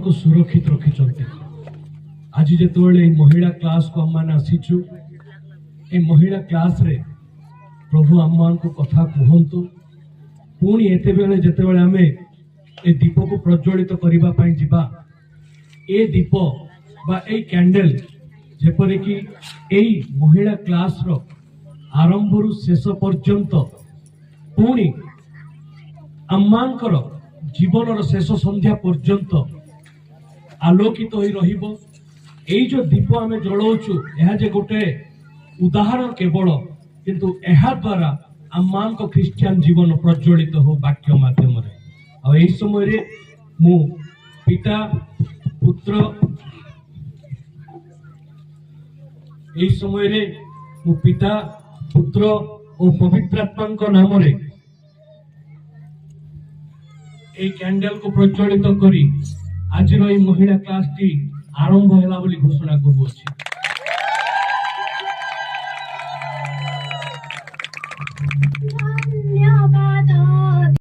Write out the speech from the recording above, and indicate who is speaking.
Speaker 1: को सुरक्षित रखिछन्ते। आज जेतेबेले महिला क्लास को आम आसीचु ए महिला क्लास रे प्रभु आम को कथा कहतु पुणी एतेबेले जेतेबेले आमे ए दीप को प्रज्वलित करबा पई जिबा ए दीप बा ए कैंडल जेपरि कि एई महिला क्लास रो आरंभ रु शेष पर्यंत पुणी आम्मांकर जीवन शेष संध्या पर्यंत आलोकित हो रहिबो। एई जो दीप आमे जलाउछु एहा जे गोटे उदाहरण केवल किंतु एहा द्वारा आम्मांक ख्रिस्टियन जीवन प्रज्वलित हो वाक्य माध्यम रे। आ एई समय रे मु पिता पुत्र एई समय रे मु पिता पुत्र और पवित्र आत्मा नाम रे ए कैंडल को प्रज्वलित करी आज महिला क्लास टी आरंभ होला बोली घोषणा करूँ।